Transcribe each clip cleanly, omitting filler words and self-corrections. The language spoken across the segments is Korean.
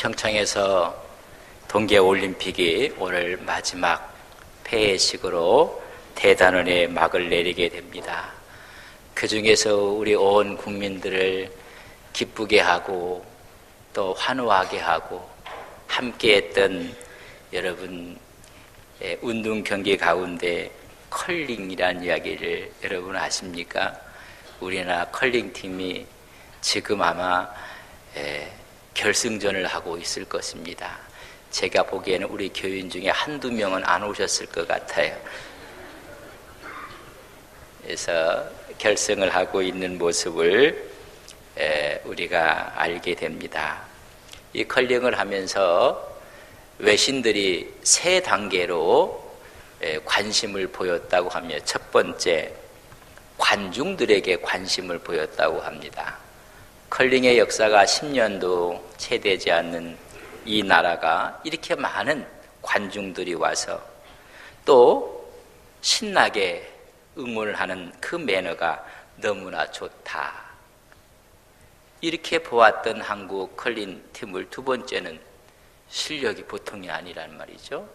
평창에서 동계올림픽이 오늘 마지막 폐회식으로 대단원의 막을 내리게 됩니다. 그 중에서 우리 온 국민들을 기쁘게 하고 또 환호하게 하고 함께했던 여러분 운동 경기 가운데 컬링이라는 이야기를 여러분 아십니까? 우리나라 컬링팀이 지금 아마 결승전을 하고 있을 것입니다. 제가 보기에는 우리 교인 중에 한두 명은 안 오셨을 것 같아요. 그래서 결승을 하고 있는 모습을 우리가 알게 됩니다. 이 컬링을 하면서 외신들이 세 단계로 관심을 보였다고 하며, 첫 번째, 관중들에게 관심을 보였다고 합니다. 컬링의 역사가 10년도 채 되지 않는 이 나라가 이렇게 많은 관중들이 와서 또 신나게 응원을 하는 그 매너가 너무나 좋다. 이렇게 보았던 한국 컬링 팀을 두 번째는 실력이 보통이 아니란 말이죠.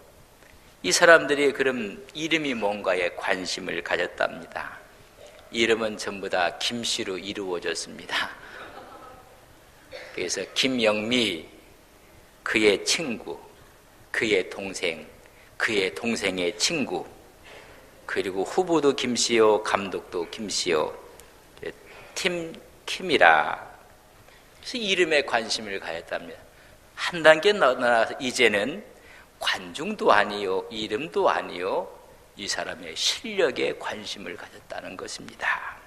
이 사람들이 그럼 이름이 뭔가에 관심을 가졌답니다. 이름은 전부 다 김씨로 이루어졌습니다. 그래서 김영미, 그의 친구, 그의 동생, 그의 동생의 친구, 그리고 후보도 김씨요, 감독도 김씨요, 팀 킴이라. 그래서 이름에 관심을 가졌답니다. 한 단계 넘어서 이제는 관중도 아니요, 이름도 아니요, 이 사람의 실력에 관심을 가졌다는 것입니다.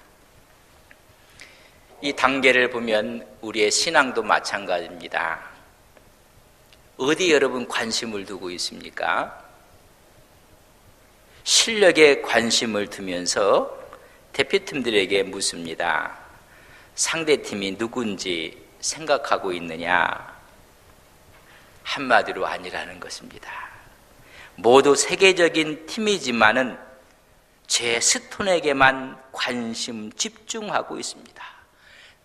이 단계를 보면 우리의 신앙도 마찬가지입니다. 어디 여러분 관심을 두고 있습니까? 실력에 관심을 두면서 대표팀들에게 묻습니다. 상대팀이 누군지 생각하고 있느냐? 한마디로 아니라는 것입니다. 모두 세계적인 팀이지만은 제 스톤에게만 관심 집중하고 있습니다.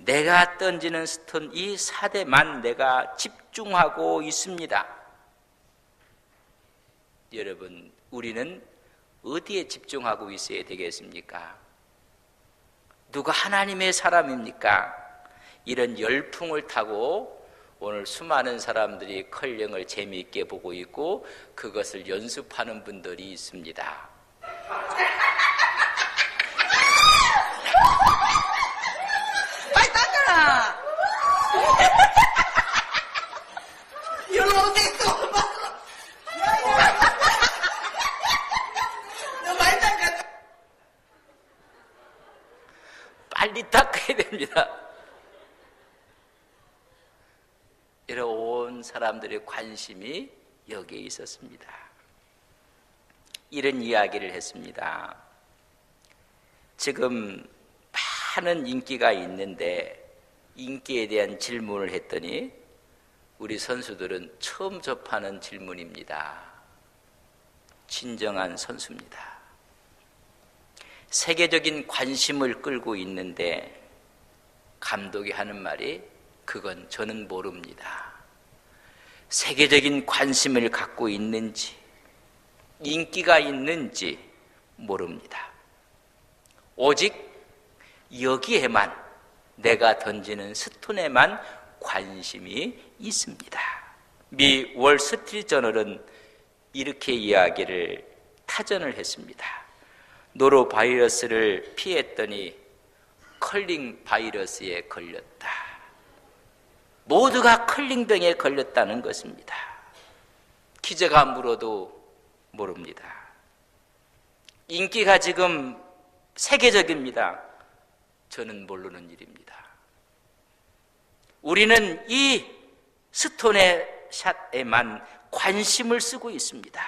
내가 던지는 스톤 이 4대만 내가 집중하고 있습니다. 여러분, 우리는 어디에 집중하고 있어야 되겠습니까? 누가 하나님의 사람입니까? 이런 열풍을 타고 오늘 수많은 사람들이 컬링을 재미있게 보고 있고 그것을 연습하는 분들이 있습니다. 빨리 닦아라! 이리로 오세요! 너 많이 닦아! 빨리 닦아야 됩니다. 이런 온 사람들의 관심이 여기에 있었습니다. 이런 이야기를 했습니다. 지금 많은 인기가 있는데 인기에 대한 질문을 했더니 우리 선수들은 처음 접하는 질문입니다. 진정한 선수입니다. 세계적인 관심을 끌고 있는데 감독이 하는 말이 그건 저는 모릅니다. 세계적인 관심을 갖고 있는지 인기가 있는지 모릅니다. 오직 여기에만 내가 던지는 스톤에만 관심이 있습니다. 미 월스트리트저널은 이렇게 이야기를 타전을 했습니다. 노로바이러스를 피했더니 컬링 바이러스에 걸렸다. 모두가 컬링병에 걸렸다는 것입니다. 기자가 물어도 모릅니다. 인기가 지금 세계적입니다. 저는 모르는 일입니다. 우리는 이 스톤의 샷에만 관심을 쓰고 있습니다.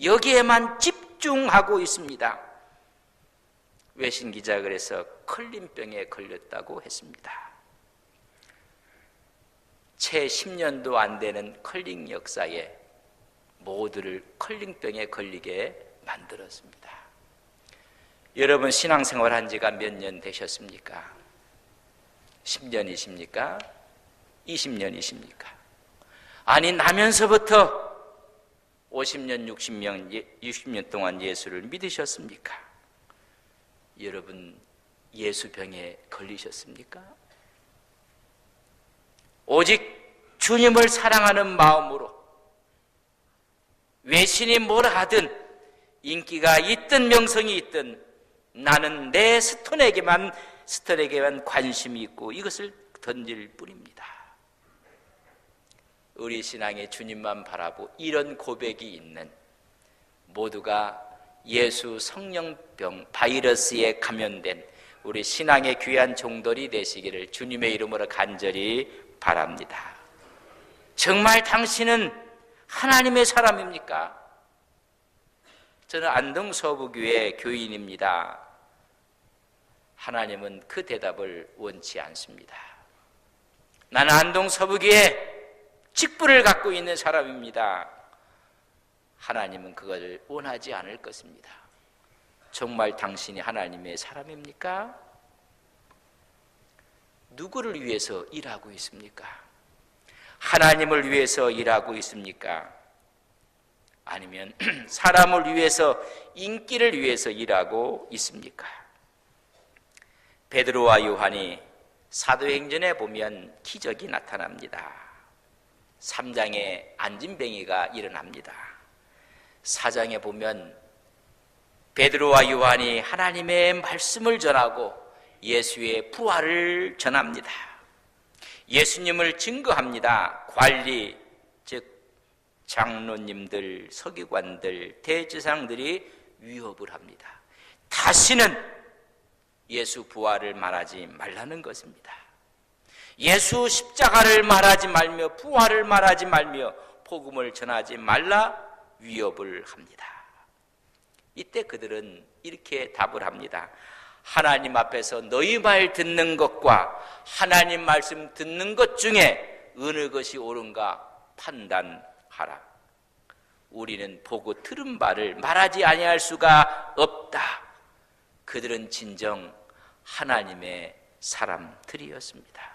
여기에만 집중하고 있습니다. 외신 기자가 그래서 컬링병에 걸렸다고 했습니다. 채 10년도 안 되는 컬링 역사에 모두를 컬링병에 걸리게 만들었습니다. 여러분 신앙생활 한 지가 몇 년 되셨습니까? 10년이십니까? 20년이십니까? 아니 나면서부터 50년, 60년 동안 예수를 믿으셨습니까? 여러분 예수병에 걸리셨습니까? 오직 주님을 사랑하는 마음으로 외신이 뭘 하든 인기가 있든 명성이 있든 나는 내 스톤에게만 관심이 있고 이것을 던질 뿐입니다. 우리 신앙의 주님만 바라보 이런 고백이 있는 모두가 예수 성령병 바이러스에 감염된 우리 신앙의 귀한 종들이 되시기를 주님의 이름으로 간절히 바랍니다. 정말 당신은 하나님의 사람입니까? 저는 안동 서부교회 교인입니다. 하나님은 그 대답을 원치 않습니다. 나는 안동 서부교회 직분을 갖고 있는 사람입니다. 하나님은 그걸 원하지 않을 것입니다. 정말 당신이 하나님의 사람입니까? 누구를 위해서 일하고 있습니까? 하나님을 위해서 일하고 있습니까? 아니면 사람을 위해서, 인기를 위해서 일하고 있습니까? 베드로와 요한이 사도행전에 보면 기적이 나타납니다. 3장에 안진뱅이가 일어납니다. 4장에 보면 베드로와 요한이 하나님의 말씀을 전하고 예수의 부활을 전합니다. 예수님을 증거합니다. 관리, 즉 장로님들, 서기관들, 대제사장들이 위협을 합니다. 다시는 예수 부활을 말하지 말라는 것입니다. 예수 십자가를 말하지 말며 부활을 말하지 말며 복음을 전하지 말라 위협을 합니다. 이때 그들은 이렇게 답을 합니다. 하나님 앞에서 너희 말 듣는 것과 하나님 말씀 듣는 것 중에 어느 것이 옳은가 판단하라. 우리는 보고 들은 바를 말하지 아니할 수가 없다. 그들은 진정 하나님의 사람들이었습니다.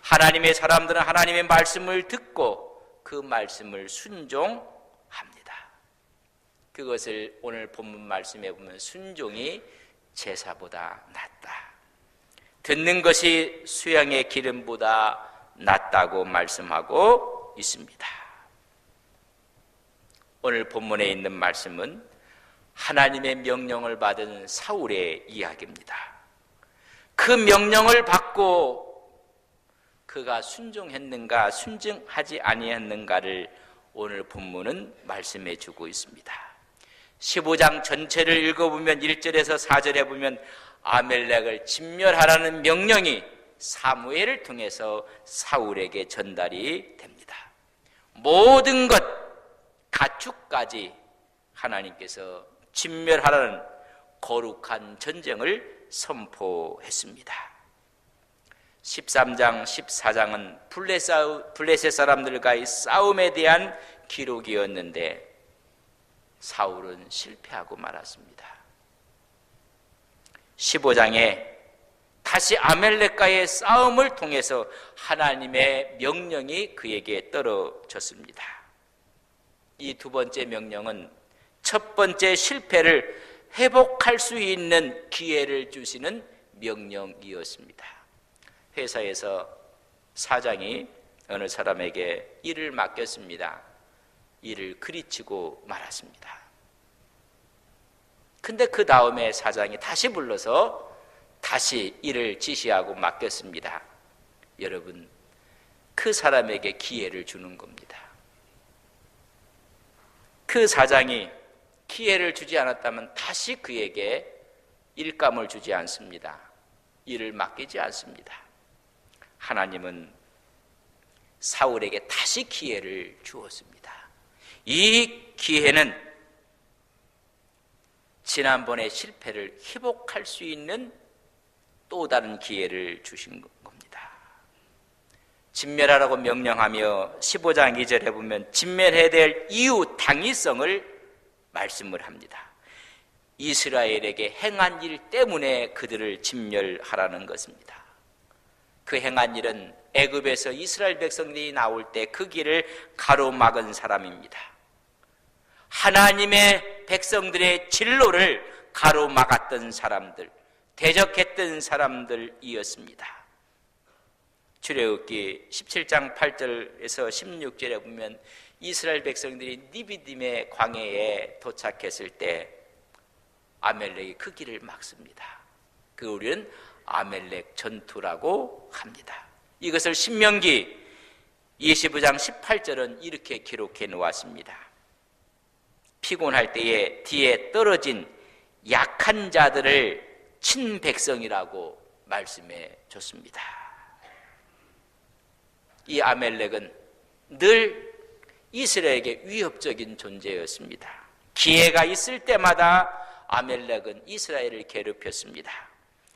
하나님의 사람들은 하나님의 말씀을 듣고 그 말씀을 순종합니다. 그것을 오늘 본문 말씀에 보면 순종이 제사보다 낫다. 듣는 것이 수양의 기름보다 낫다고 말씀하고 있습니다. 오늘 본문에 있는 말씀은 하나님의 명령을 받은 사울의 이야기입니다. 그 명령을 받고 그가 순종했는가 순종하지 아니했는가를 오늘 본문은 말씀해 주고 있습니다. 15장 전체를 읽어보면 1절에서 4절에 보면 아멜렉을 진멸하라는 명령이 사무엘을 통해서 사울에게 전달이 됩니다. 모든 것 가축까지 하나님께서 진멸하라는 거룩한 전쟁을 선포했습니다. 13장, 14장은 블레셋 사람들과의 싸움에 대한 기록이었는데 사울은 실패하고 말았습니다. 15장에 다시 아멜렉과의 싸움을 통해서 하나님의 명령이 그에게 떨어졌습니다. 이 두 번째 명령은 첫 번째 실패를 회복할 수 있는 기회를 주시는 명령이었습니다. 회사에서 사장이 어느 사람에게 일을 맡겼습니다. 일을 그리치고 말았습니다. 근데 그 다음에 사장이 다시 불러서 다시 일을 지시하고 맡겼습니다. 여러분, 그 사람에게 기회를 주는 겁니다. 그 사장이 기회를 주지 않았다면 다시 그에게 일감을 주지 않습니다. 일을 맡기지 않습니다. 하나님은 사울에게 다시 기회를 주었습니다. 이 기회는 지난번의 실패를 회복할 수 있는 또 다른 기회를 주신 겁니다. 진멸하라고 명령하며 15장 2절에 보면 진멸해야 될 이유, 당위성을 말씀을 합니다. 이스라엘에게 행한 일 때문에 그들을 진멸하라는 것입니다. 그 행한 일은 애굽에서 이스라엘 백성들이 나올 때 그 길을 가로막은 사람입니다. 하나님의 백성들의 진로를 가로막았던 사람들, 대적했던 사람들이었습니다. 출애굽기 17장 8절에서 16절에 보면 이스라엘 백성들이 니비딤의 광야에 도착했을 때 아멜렉이 그 길을 막습니다. 그 우리는 아멜렉 전투라고 합니다. 이것을 신명기 25장 18절은 이렇게 기록해 놓았습니다. 피곤할 때에 뒤에 떨어진 약한 자들을 친 백성이라고 말씀해 줬습니다. 이 아멜렉은 늘 이스라엘에게 위협적인 존재였습니다. 기회가 있을 때마다 아멜렉은 이스라엘을 괴롭혔습니다.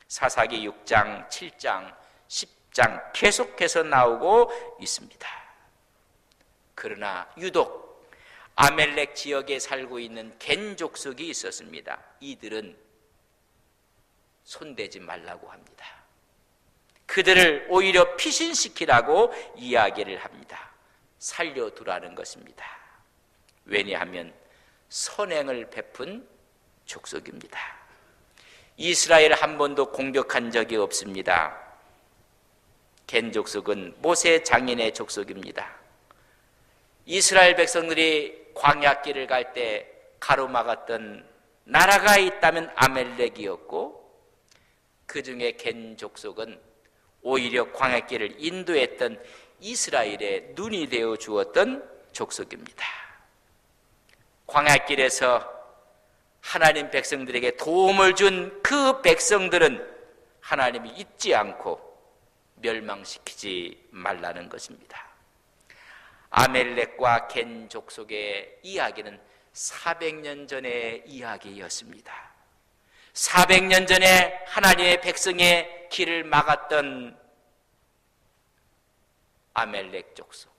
사사기 6장, 7장, 10장 계속해서 나오고 있습니다. 그러나 유독 아멜렉 지역에 살고 있는 겐 족속이 있었습니다. 이들은 손대지 말라고 합니다. 그들을 오히려 피신시키라고 이야기를 합니다. 살려두라는 것입니다. 왜냐하면 선행을 베푼 족속입니다. 이스라엘을 한 번도 공격한 적이 없습니다. 겐 족속은 모세 장인의 족속입니다. 이스라엘 백성들이 광야길을 갈 때 가로막았던 나라가 있다면 아멜렉이었고, 그 중에 겐 족속은 오히려 광야길을 인도했던 이스라엘의 눈이 되어 주었던 족속입니다. 광야길에서 하나님 백성들에게 도움을 준 그 백성들은 하나님이 잊지 않고 멸망시키지 말라는 것입니다. 아멜렉과 겐 족속의 이야기는 400년 전의 이야기였습니다. 400년 전에 하나님의 백성의 길을 막았던 아멜렉 족속,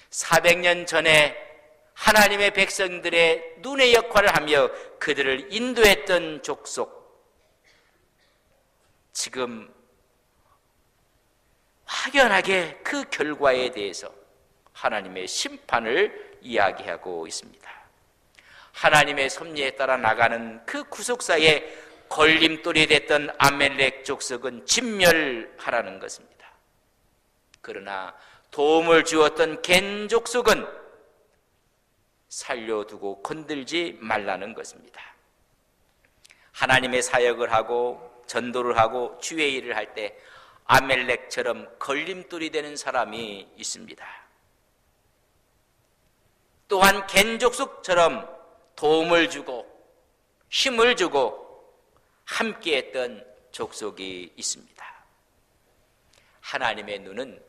400년 전에 하나님의 백성들의 눈의 역할을 하며 그들을 인도했던 족속, 지금 확연하게 그 결과에 대해서 하나님의 심판을 이야기하고 있습니다. 하나님의 섭리에 따라 나가는 그 구속사의 걸림돌이 됐던 아멜렉 족속은 진멸하라는 것입니다. 그러나 도움을 주었던 겐 족속은 살려두고 건들지 말라는 것입니다. 하나님의 사역을 하고 전도를 하고 주의 일을 할 때 아멜렉처럼 걸림돌이 되는 사람이 있습니다. 또한 겐 족속처럼 도움을 주고 힘을 주고 함께했던 족속이 있습니다. 하나님의 눈은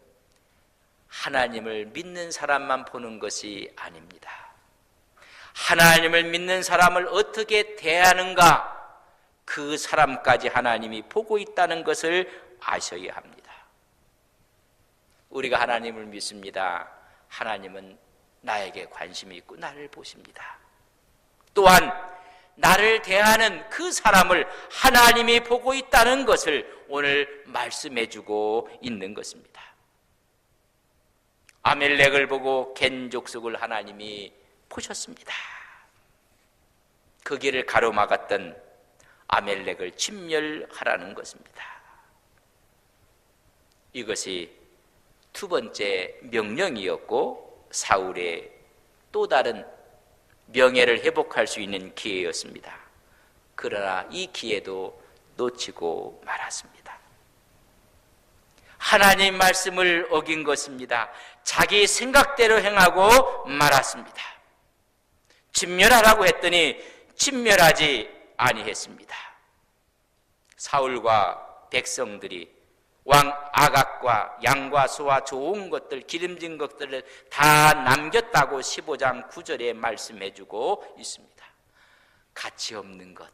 하나님을 믿는 사람만 보는 것이 아닙니다. 하나님을 믿는 사람을 어떻게 대하는가, 그 사람까지 하나님이 보고 있다는 것을 아셔야 합니다. 우리가 하나님을 믿습니다. 하나님은 나에게 관심이 있고 나를 보십니다. 또한 나를 대하는 그 사람을 하나님이 보고 있다는 것을 오늘 말씀해 주고 있는 것입니다. 아멜렉을 보고 겐 족속을 하나님이 보셨습니다. 그 길을 가로막았던 아멜렉을 진멸하라는 것입니다. 이것이 두 번째 명령이었고 사울의 또 다른 명예를 회복할 수 있는 기회였습니다. 그러나 이 기회도 놓치고 말았습니다. 하나님 말씀을 어긴 것입니다. 자기 생각대로 행하고 말았습니다. 진멸하라고 했더니 진멸하지 아니했습니다. 사울과 백성들이 왕 아각과 양과 소와 좋은 것들, 기름진 것들을 다 남겼다고 15장 9절에 말씀해주고 있습니다. 가치 없는 것,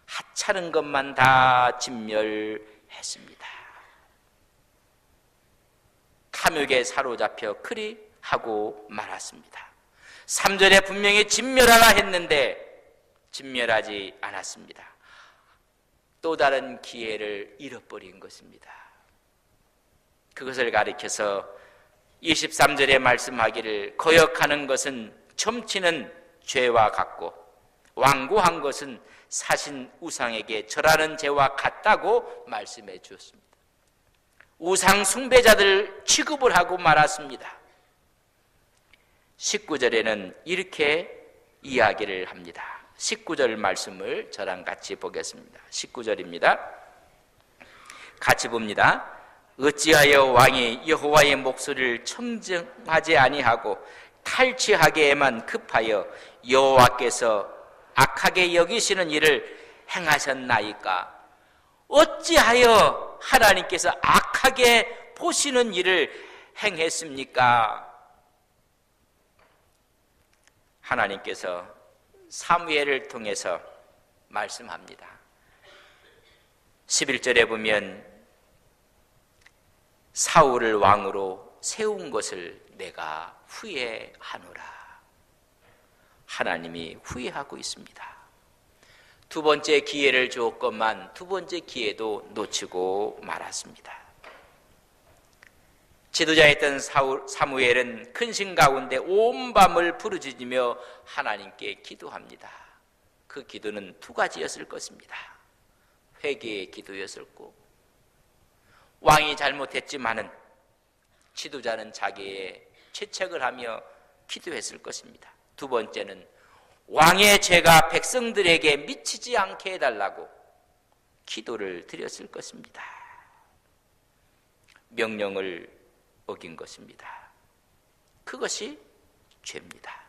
하찮은 것만 다 진멸했습니다. 탐욕에 사로잡혀 그리 하고 말았습니다. 3절에 분명히 진멸하라 했는데 진멸하지 않았습니다. 또 다른 기회를 잃어버린 것입니다. 그것을 가리켜서 23절에 말씀하기를 거역하는 것은 점치는 죄와 같고 완고한 것은 사신 우상에게 절하는 죄와 같다고 말씀해 주었습니다. 우상 숭배자들 취급을 하고 말았습니다. 19절에는 이렇게 이야기를 합니다. 19절 말씀을 저랑 같이 보겠습니다. 19절입니다. 같이 봅니다. 어찌하여 왕이 여호와의 목소리를 청정하지 아니하고 탈취하기에만 급하여 여호와께서 악하게 여기시는 일을 행하셨나이까? 어찌하여 하나님께서 악하게 보시는 일을 행했습니까? 하나님께서 사무엘을 통해서 말씀합니다. 11절에 보면 사울을 왕으로 세운 것을 내가 후회하노라. 하나님이 후회하고 있습니다. 두 번째 기회를 주었건만 두 번째 기회도 놓치고 말았습니다. 지도자였던 사무엘은 근심 가운데 온 밤을 부르짖으며 하나님께 기도합니다. 그 기도는 두 가지였을 것입니다. 회개의 기도였었고, 왕이 잘못했지만은 지도자는 자기의 채책을 하며 기도했을 것입니다. 두 번째는 왕의 죄가 백성들에게 미치지 않게 해달라고 기도를 드렸을 것입니다. 명령을 어긴 것입니다. 그것이 죄입니다.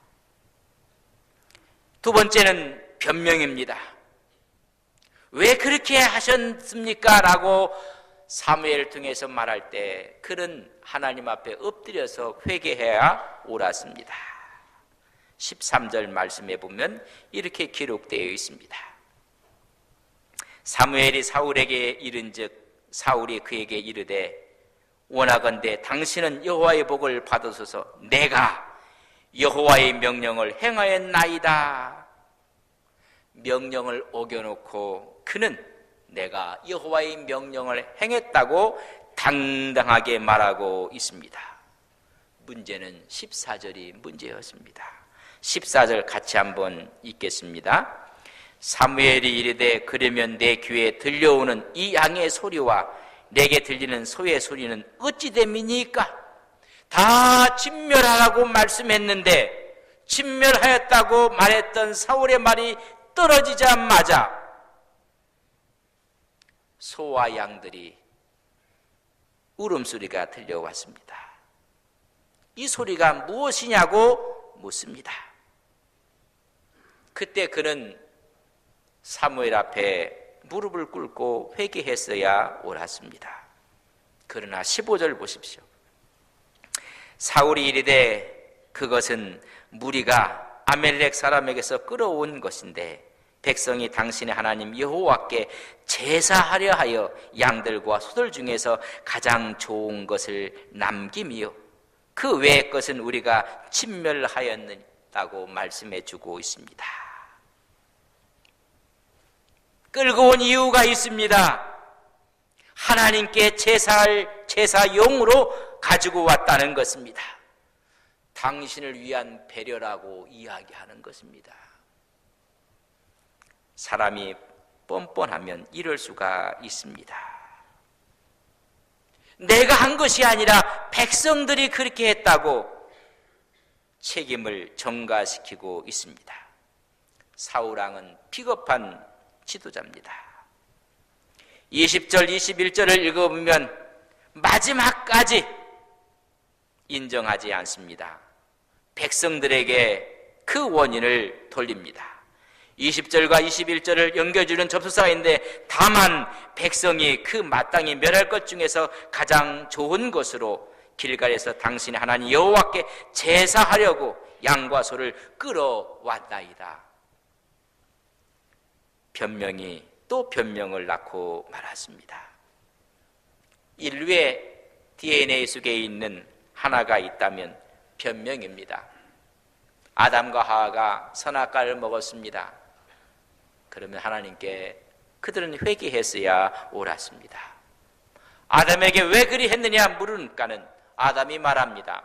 두 번째는 변명입니다. 왜 그렇게 하셨습니까? 라고 사무엘을 통해서 말할 때 그는 하나님 앞에 엎드려서 회개해야 옳았습니다. 13절 말씀에 보면 이렇게 기록되어 있습니다. 사무엘이 사울에게 이른즉 사울이 그에게 이르되 원하건대 당신은 여호와의 복을 받으소서. 내가 여호와의 명령을 행하였나이다. 명령을 어겨놓고 그는 내가 여호와의 명령을 행했다고 당당하게 말하고 있습니다. 문제는 14절이 문제였습니다. 14절 같이 한번 읽겠습니다. 사무엘이 이르되 그러면 내 귀에 들려오는 이 양의 소리와 내게 들리는 소의 소리는 어찌 됨이니까? 다 진멸하라고 말씀했는데 진멸하였다고 말했던 사울의 말이 떨어지자마자 소와 양들이 울음소리가 들려왔습니다. 이 소리가 무엇이냐고 묻습니다. 그때 그는 사무엘 앞에 무릎을 꿇고 회개했어야 옳았습니다. 그러나 15절 보십시오. 사울이 이르되 그것은 무리가 아멜렉 사람에게서 끌어온 것인데 백성이 당신의 하나님 여호와께 제사하려 하여 양들과 소들 중에서 가장 좋은 것을 남김이요 그 외의 것은 우리가 진멸하였다고 말씀해 주고 있습니다. 끌고 온 이유가 있습니다. 하나님께 제사할 제사용으로 가지고 왔다는 것입니다. 당신을 위한 배려라고 이야기하는 것입니다. 사람이 뻔뻔하면 이럴 수가 있습니다. 내가 한 것이 아니라 백성들이 그렇게 했다고 책임을 전가시키고 있습니다. 사울왕은 비겁한 지도자입니다. 20절, 21절을 읽어보면 마지막까지 인정하지 않습니다. 백성들에게 그 원인을 돌립니다. 20절과 21절을 연결주는 접속사인데 다만 백성이 그 마땅히 멸할 것 중에서 가장 좋은 것으로 길갈에서 당신의 하나님 여호와께 제사하려고 양과 소를 끌어왔나이다. 변명이 또 변명을 낳고 말았습니다. 인류의 DNA 속에 있는 하나가 있다면 변명입니다. 아담과 하와가 선악과를 먹었습니다. 그러면 하나님께 그들은 회개했어야 옳았습니다. 아담에게 왜 그리 했느냐 물으니까는 아담이 말합니다.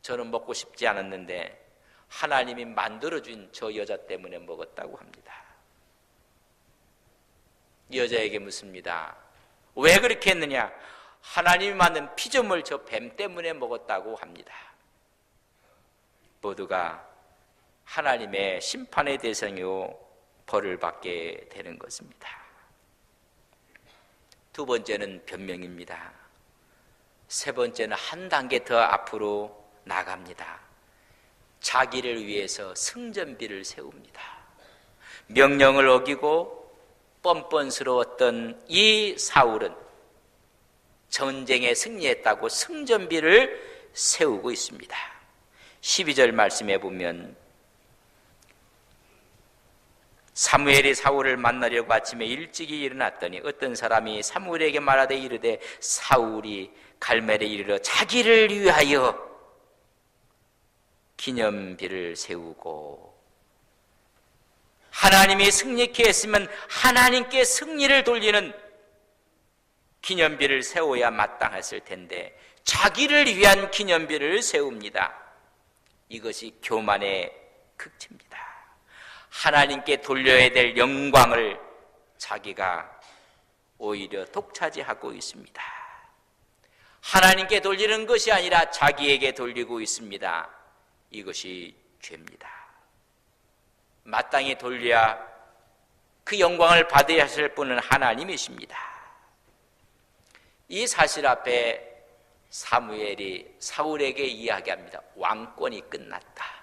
저는 먹고 싶지 않았는데 하나님이 만들어준 저 여자 때문에 먹었다고 합니다. 여자에게 묻습니다. 왜 그렇게 했느냐? 하나님이 만든 피조물 저 뱀 때문에 먹었다고 합니다. 모두가 하나님의 심판의 대상이요 벌을 받게 되는 것입니다. 두 번째는 변명입니다. 세 번째는 한 단계 더 앞으로 나갑니다. 자기를 위해서 승전비를 세웁니다. 명령을 어기고 뻔뻔스러웠던 이 사울은 전쟁에 승리했다고 승전비를 세우고 있습니다. 12절 말씀해 보면 사무엘이 사울을 만나려고 아침에 일찍이 일어났더니 어떤 사람이 사무엘에게 말하되 이르되 사울이 갈멜에 이르러 자기를 위하여 기념비를 세우고 하나님이 승리케 했으면 하나님께 승리를 돌리는 기념비를 세워야 마땅했을 텐데 자기를 위한 기념비를 세웁니다. 이것이 교만의 극치입니다. 하나님께 돌려야 될 영광을 자기가 오히려 독차지하고 있습니다. 하나님께 돌리는 것이 아니라 자기에게 돌리고 있습니다. 이것이 죄입니다. 마땅히 돌려야 그 영광을 받아야 하실 분은 하나님이십니다. 이 사실 앞에 사무엘이 사울에게 이야기합니다. 왕권이 끝났다.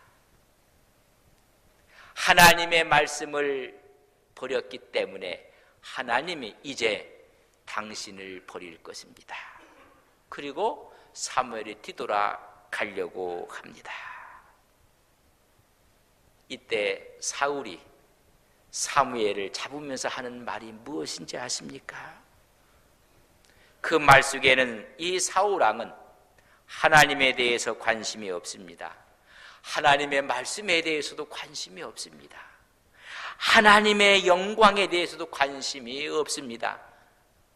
하나님의 말씀을 버렸기 때문에 하나님이 이제 당신을 버릴 것입니다. 그리고 사무엘이 뒤돌아 가려고 합니다. 이때 사울이 사무엘을 잡으면서 하는 말이 무엇인지 아십니까? 그 말 속에는 이 사울왕은 하나님에 대해서 관심이 없습니다. 하나님의 말씀에 대해서도 관심이 없습니다. 하나님의 영광에 대해서도 관심이 없습니다.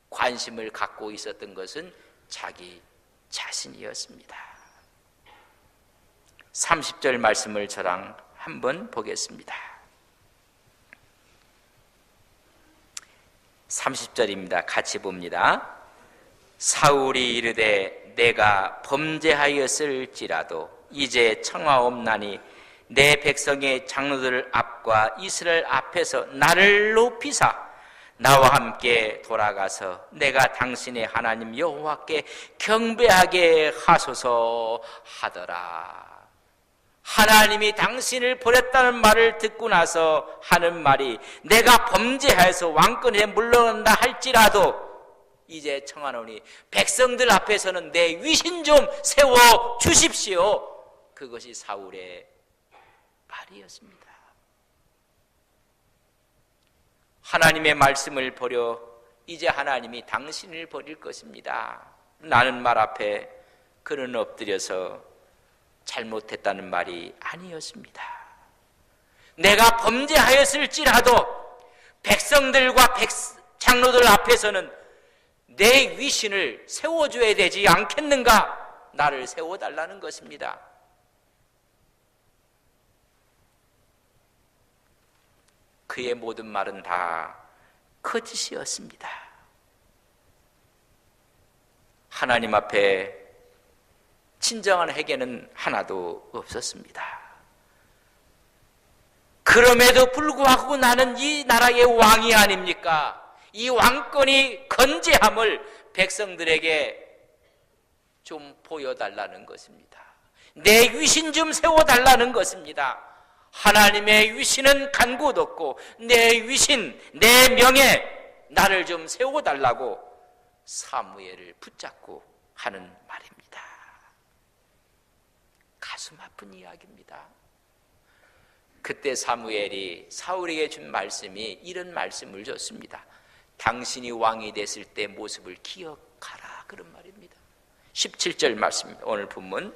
관심을 갖고 있었던 것은 자기 자신이었습니다. 30절 말씀을 저랑 한번 보겠습니다. 30절입니다. 같이 봅니다. 사울이 이르되 내가 범죄하였을지라도 이제 청하옵나니 내 백성의 장로들 앞과 이스라엘 앞에서 나를 높이사 나와 함께 돌아가서 내가 당신의 하나님 여호와께 경배하게 하소서 하더라. 하나님이 당신을 버렸다는 말을 듣고 나서 하는 말이 내가 범죄해서 왕권에 물러난다 할지라도 이제 청하노니 백성들 앞에서는 내 위신 좀 세워 주십시오. 그것이 사울의 말이었습니다. 하나님의 말씀을 버려 이제 하나님이 당신을 버릴 것입니다. 나는 말 앞에 그는 엎드려서 잘못했다는 말이 아니었습니다. 내가 범죄하였을지라도 백성들과 장로들 앞에서는 내 위신을 세워줘야 되지 않겠는가? 나를 세워달라는 것입니다. 그의 모든 말은 다 거짓이었습니다. 하나님 앞에 진정한 회개는 하나도 없었습니다. 그럼에도 불구하고 나는 이 나라의 왕이 아닙니까? 이 왕권이 건재함을 백성들에게 좀 보여달라는 것입니다. 내 위신 좀 세워달라는 것입니다. 하나님의 위신은 간곳 없고 내 위신, 내 명예, 나를 좀 세워달라고 사무엘을 붙잡고 하는 말입니다. 가슴 아픈 이야기입니다. 그때 사무엘이 사울에게 준 말씀이 이런 말씀을 줬습니다. 당신이 왕이 됐을 때 모습을 기억하라, 그런 말입니다. 17절 말씀입니다. 오늘 본문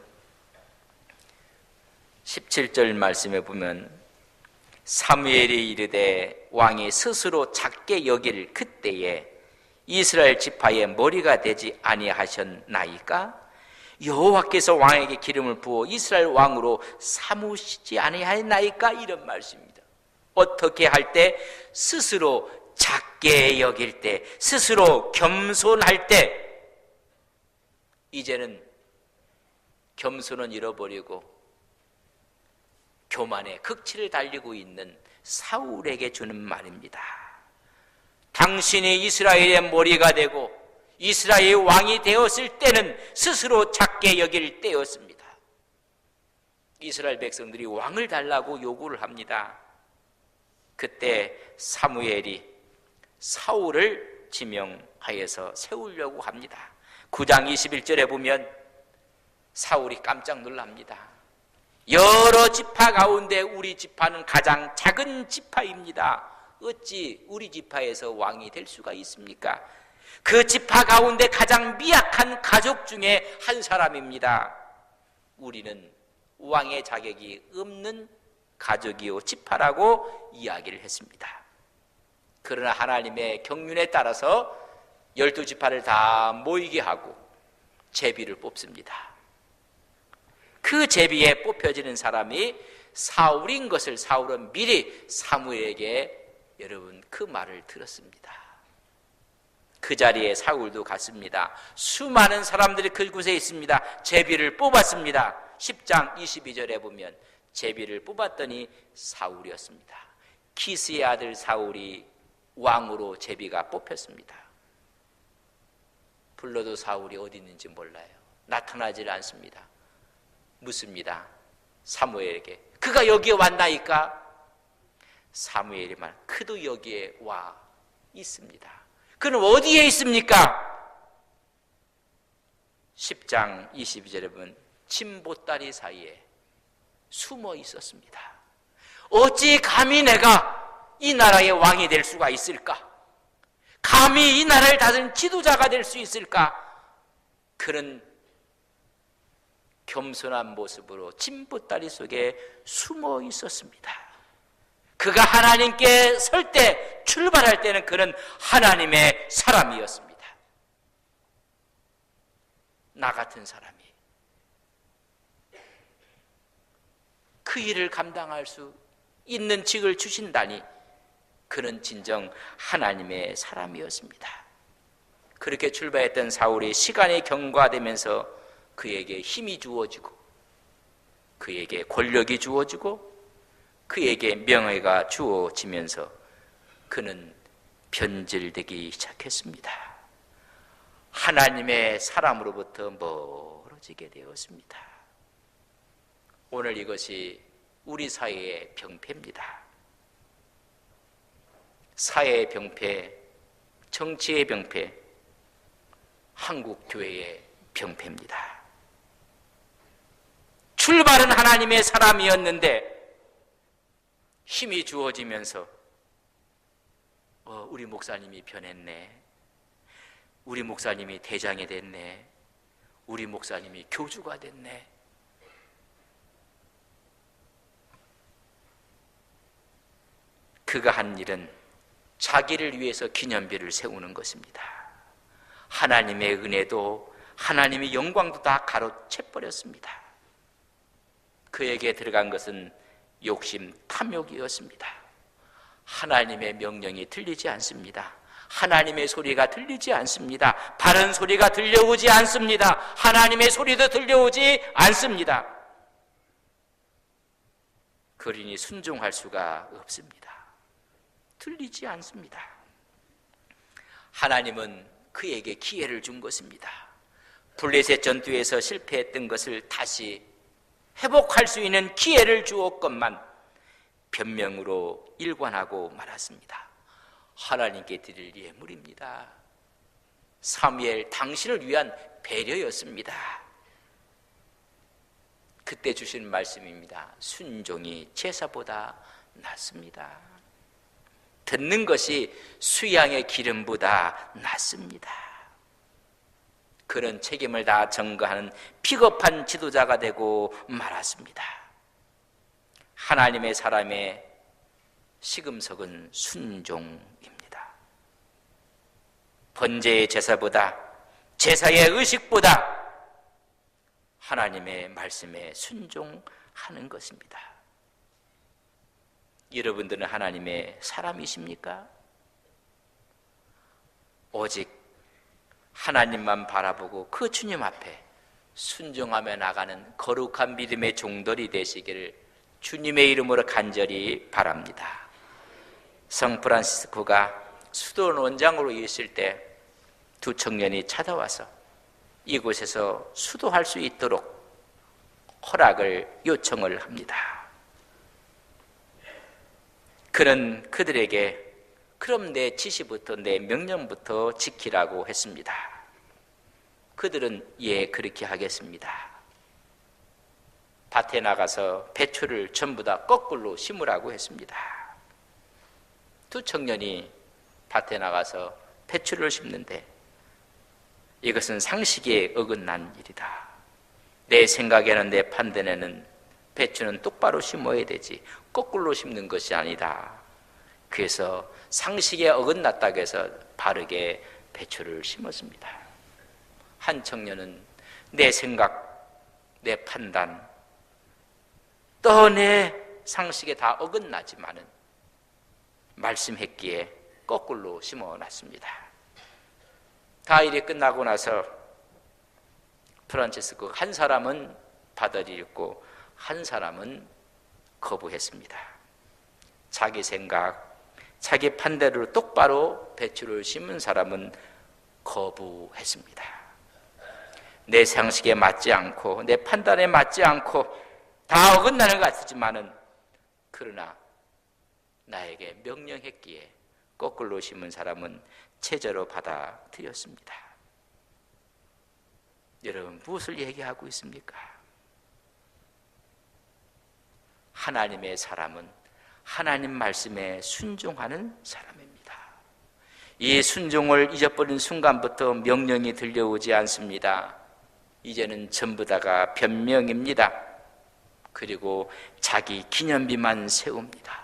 17절 말씀에 보면 사무엘이 이르되 왕이 스스로 작게 여길 그때에 이스라엘 지파의 머리가 되지 아니하셨나이까? 여호와께서 왕에게 기름을 부어 이스라엘 왕으로 삼으시지 아니하였나이까? 이런 말씀입니다. 어떻게 할 때? 스스로 작게 여길 때, 스스로 겸손할 때. 이제는 겸손은 잃어버리고 교만의 극치를 달리고 있는 사울에게 주는 말입니다. 당신이 이스라엘의 머리가 되고 이스라엘의 왕이 되었을 때는 스스로 작게 여길 때였습니다. 이스라엘 백성들이 왕을 달라고 요구를 합니다. 그때 사무엘이 사울을 지명하여서 세우려고 합니다. 9장 21절에 보면 사울이 깜짝 놀랍니다. 여러 지파 가운데 우리 지파는 가장 작은 지파입니다. 어찌 우리 지파에서 왕이 될 수가 있습니까? 그 지파 가운데 가장 미약한 가족 중에 한 사람입니다. 우리는 왕의 자격이 없는 가족이요 지파라고 이야기를 했습니다. 그러나 하나님의 경륜에 따라서 12지파를 다 모이게 하고 제비를 뽑습니다. 그 제비에 뽑혀지는 사람이 사울인 것을 사울은 미리 사무엘에게 여러분 그 말을 들었습니다. 그 자리에 사울도 갔습니다. 수많은 사람들이 그곳에 있습니다. 제비를 뽑았습니다. 10장 22절에 보면 제비를 뽑았더니 사울이었습니다. 키스의 아들 사울이 왕으로 제비가 뽑혔습니다. 불러도 사울이 어디 있는지 몰라요. 나타나질 않습니다. 묻습니다. 사무엘에게 그가 여기에 왔나이까? 사무엘이 말 그도 여기에 와 있습니다. 그는 어디에 있습니까? 10장 22절에 보면 진보다리 사이에 숨어 있었습니다. 어찌 감히 내가 이 나라의 왕이 될 수가 있을까? 감히 이 나라를 다스리는 지도자가 될 수 있을까? 그는 겸손한 모습으로 진보다리 속에 숨어 있었습니다. 그가 하나님께 설 때, 출발할 때는 그는 하나님의 사람이었습니다. 나 같은 사람이 그 일을 감당할 수 있는 직을 주신다니 그는 진정 하나님의 사람이었습니다. 그렇게 출발했던 사울이 시간이 경과되면서 그에게 힘이 주어지고 그에게 권력이 주어지고 그에게 명예가 주어지면서 그는 변질되기 시작했습니다. 하나님의 사람으로부터 멀어지게 되었습니다. 오늘 이것이 우리 사회의 병폐입니다. 사회의 병폐, 정치의 병폐, 한국 교회의 병폐입니다. 출발은 하나님의 사람이었는데 힘이 주어지면서 우리 목사님이 변했네, 우리 목사님이 대장이 됐네, 우리 목사님이 교주가 됐네. 그가 한 일은 자기를 위해서 기념비를 세우는 것입니다. 하나님의 은혜도 하나님의 영광도 다 가로채버렸습니다. 그에게 들어간 것은 욕심, 탐욕이었습니다. 하나님의 명령이 들리지 않습니다. 하나님의 소리가 들리지 않습니다. 바른 소리가 들려오지 않습니다. 하나님의 소리도 들려오지 않습니다. 그러니 순종할 수가 없습니다. 들리지 않습니다. 하나님은 그에게 기회를 준 것입니다. 블레셋 전투에서 실패했던 것을 다시 회복할 수 있는 기회를 주었건만 변명으로 일관하고 말았습니다. 하나님께 드릴 예물입니다. 사무엘 당신을 위한 배려였습니다. 그때 주신 말씀입니다. 순종이 제사보다 낫습니다. 듣는 것이 수양의 기름보다 낫습니다. 그런 책임을 다 전가하는 비겁한 지도자가 되고 말았습니다. 하나님의 사람의 시금석은 순종입니다. 번제의 제사보다, 제사의 의식보다 하나님의 말씀에 순종하는 것입니다. 여러분들은 하나님의 사람이십니까? 오직 하나님만 바라보고 그 주님 앞에 순종하며 나가는 거룩한 믿음의 종들이 되시기를 주님의 이름으로 간절히 바랍니다. 성 프란시스코가 수도 원장으로 있을 때 두 청년이 찾아와서 이곳에서 수도할 수 있도록 허락을 요청을 합니다. 그는 그들에게 그럼 내 지시부터 내 명령부터 지키라고 했습니다. 그들은 예, 그렇게 하겠습니다. 밭에 나가서 배추를 전부 다 거꾸로 심으라고 했습니다. 두 청년이 밭에 나가서 배추를 심는데 이것은 상식에 어긋난 일이다. 내 생각에는, 내 판단에는 배추는 똑바로 심어야 되지 거꾸로 심는 것이 아니다. 그래서 상식에 어긋났다고 해서 바르게 배추를 심었습니다. 한 청년은 내 생각, 내 판단, 또 내 상식에 다 어긋나지만은 말씀했기에 거꾸로 심어놨습니다. 다 일이 끝나고 나서 프란체스코 한 사람은 받아들였고 한 사람은 거부했습니다. 자기 생각, 자기 판단으로 똑바로 배추를 심은 사람은 거부했습니다. 내 상식에 맞지 않고 내 판단에 맞지 않고 다 어긋나는 것 같지만은 그러나 나에게 명령했기에 거꾸로 심은 사람은 체저로 받아들였습니다. 여러분, 무엇을 얘기하고 있습니까? 하나님의 사람은 하나님 말씀에 순종하는 사람입니다. 이 순종을 잊어버린 순간부터 명령이 들려오지 않습니다. 이제는 전부 다가 변명입니다. 그리고 자기 기념비만 세웁니다.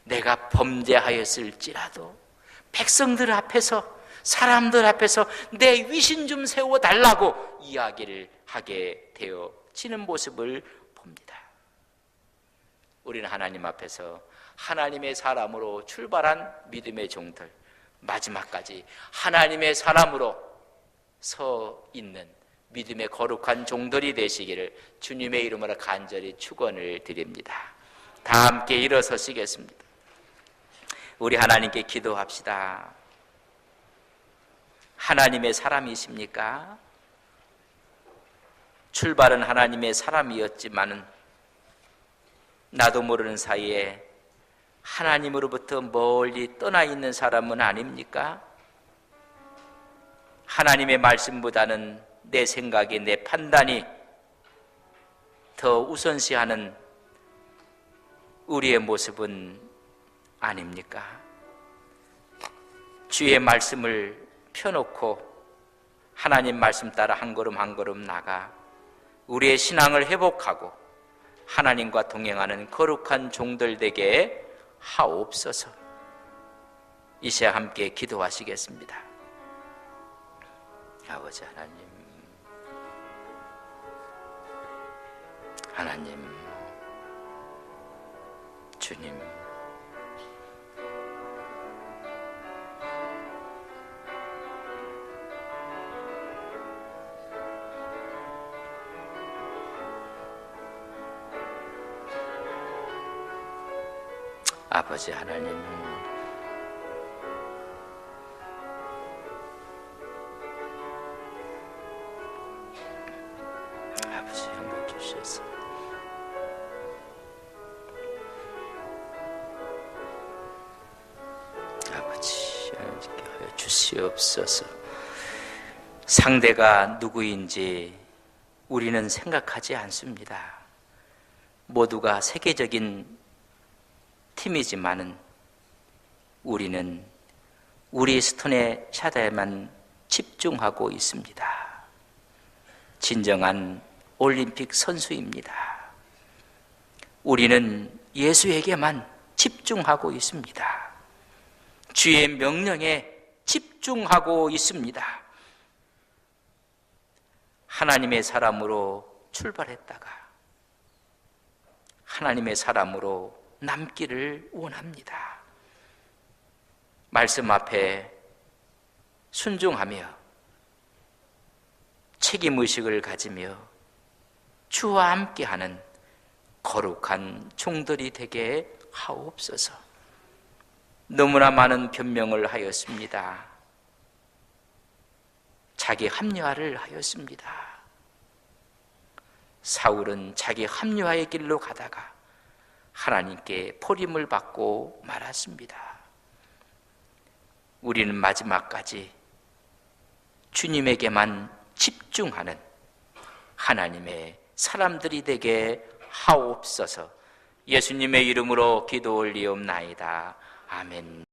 내가 범죄하였을지라도 백성들 앞에서, 사람들 앞에서 내 위신 좀 세워달라고 이야기를 하게 되어지는 모습을 봅니다. 우리는 하나님 앞에서 하나님의 사람으로 출발한 믿음의 종들, 마지막까지 하나님의 사람으로 서 있는 믿음의 거룩한 종들이 되시기를 주님의 이름으로 간절히 축원을 드립니다. 다 함께 일어서시겠습니다. 우리 하나님께 기도합시다. 하나님의 사람이십니까? 출발은 하나님의 사람이었지만은 나도 모르는 사이에 하나님으로부터 멀리 떠나 있는 사람은 아닙니까? 하나님의 말씀보다는 내 생각이, 내 판단이 더 우선시하는 우리의 모습은 아닙니까? 주의 말씀을 펴놓고 하나님 말씀 따라 한 걸음 한 걸음 나가 우리의 신앙을 회복하고 하나님과 동행하는 거룩한 종들 되게 하옵소서. 이 시간 함께 기도하시겠습니다. 아버지 하나님, 하나님, 주님, 아버지 하나님, 아버지 한번 주시옵소서. 아버지 하나님께 하여 주시옵소서. 상대가 누구인지 우리는 생각하지 않습니다. 모두가 세계적인 팀이지만은 우리는 우리 스톤의 샤다에만 집중하고 있습니다. 진정한 올림픽 선수입니다. 우리는 예수에게만 집중하고 있습니다. 주의 명령에 집중하고 있습니다. 하나님의 사람으로 출발했다가 하나님의 사람으로 남기를 원합니다. 말씀 앞에 순종하며 책임의식을 가지며 주와 함께하는 거룩한 종들이 되게 하옵소서. 너무나 많은 변명을 하였습니다. 자기 합리화를 하였습니다. 사울은 자기 합리화의 길로 가다가 하나님께 버림을 받고 말았습니다. 우리는 마지막까지 주님에게만 집중하는 하나님의 사람들이 되게 하옵소서. 예수님의 이름으로 기도 올리옵나이다. 아멘.